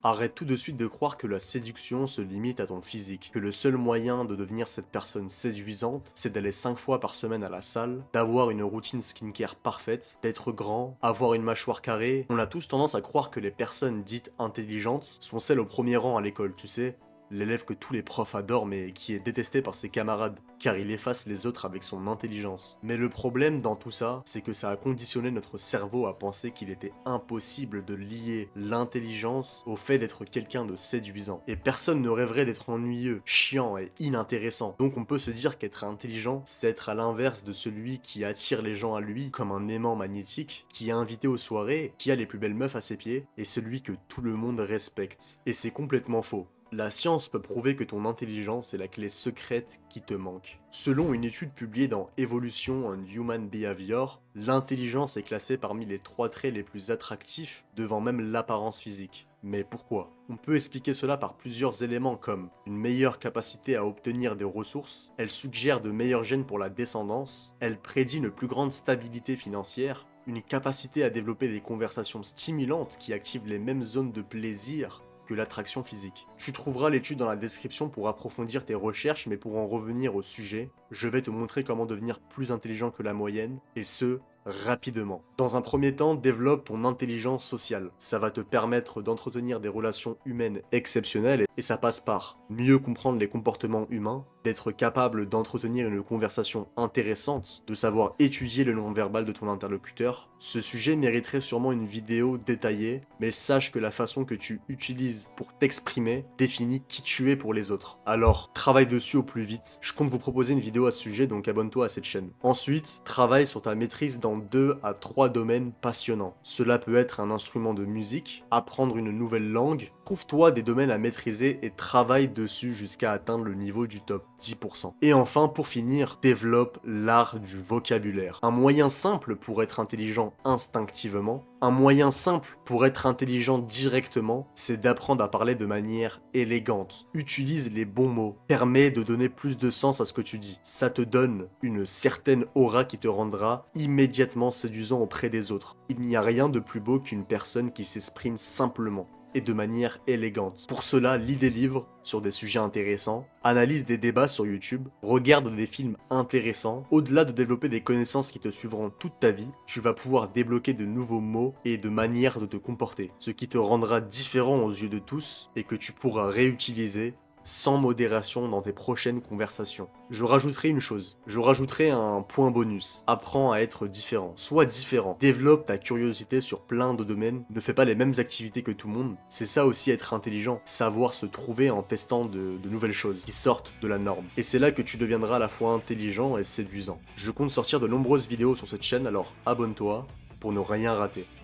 Arrête tout de suite de croire que la séduction se limite à ton physique, que le seul moyen de devenir cette personne séduisante, c'est d'aller 5 fois par semaine à la salle, d'avoir une routine skincare parfaite, d'être grand, avoir une mâchoire carrée. On a tous tendance à croire que les personnes dites intelligentes sont celles au premier rang à l'école, tu sais, l'élève que tous les profs adorent mais qui est détesté par ses camarades, car il efface les autres avec son intelligence. Mais le problème dans tout ça, c'est que ça a conditionné notre cerveau à penser qu'il était impossible de lier l'intelligence au fait d'être quelqu'un de séduisant. Et personne ne rêverait d'être ennuyeux, chiant et inintéressant. Donc on peut se dire qu'être intelligent, c'est être à l'inverse de celui qui attire les gens à lui comme un aimant magnétique, qui est invité aux soirées, qui a les plus belles meufs à ses pieds, et celui que tout le monde respecte. Et c'est complètement faux. La science peut prouver que ton intelligence est la clé secrète qui te manque. Selon une étude publiée dans Evolution and Human Behavior, l'intelligence est classée parmi les 3 traits les plus attractifs devant même l'apparence physique. Mais pourquoi? On peut expliquer cela par plusieurs éléments comme une meilleure capacité à obtenir des ressources, elle suggère de meilleurs gènes pour la descendance, elle prédit une plus grande stabilité financière, une capacité à développer des conversations stimulantes qui activent les mêmes zones de plaisir que l'attraction physique. Tu trouveras l'étude dans la description pour approfondir tes recherches, mais pour en revenir au sujet, je vais te montrer comment devenir plus intelligent que la moyenne, et ce, rapidement. Dans un premier temps, développe ton intelligence sociale. Ça va te permettre d'entretenir des relations humaines exceptionnelles, et ça passe par mieux comprendre les comportements humains, d'être capable d'entretenir une conversation intéressante, de savoir étudier le non-verbal de ton interlocuteur. Ce sujet mériterait sûrement une vidéo détaillée, mais sache que la façon que tu utilises pour t'exprimer définit qui tu es pour les autres. Alors, travaille dessus au plus vite. Je compte vous proposer une vidéo à ce sujet, donc abonne-toi à cette chaîne. Ensuite, travaille sur ta maîtrise dans 2 à 3 domaines passionnants. Cela peut être un instrument de musique, apprendre une nouvelle langue. Trouve-toi des domaines à maîtriser et travaille dessus jusqu'à atteindre le niveau du top 10%. Et enfin, pour finir, développe l'art du vocabulaire. Un moyen simple pour être intelligent instinctivement, un moyen simple pour être intelligent directement, c'est d'apprendre à parler de manière élégante. Utilise les bons mots, permet de donner plus de sens à ce que tu dis. Ça te donne une certaine aura qui te rendra immédiatement séduisant auprès des autres. Il n'y a rien de plus beau qu'une personne qui s'exprime simplement et de manière élégante. Pour cela, lis des livres sur des sujets intéressants, analyse des débats sur YouTube, regarde des films intéressants. Au-delà de développer des connaissances qui te suivront toute ta vie, tu vas pouvoir débloquer de nouveaux mots et de manières de te comporter, ce qui te rendra différent aux yeux de tous et que tu pourras réutiliser sans modération dans tes prochaines conversations. Je rajouterai une chose, je rajouterai un point bonus. Apprends à être différent, sois différent, développe ta curiosité sur plein de domaines, ne fais pas les mêmes activités que tout le monde. C'est ça aussi être intelligent, savoir se trouver en testant de nouvelles choses qui sortent de la norme. Et c'est là que tu deviendras à la fois intelligent et séduisant. Je compte sortir de nombreuses vidéos sur cette chaîne, alors abonne-toi pour ne rien rater.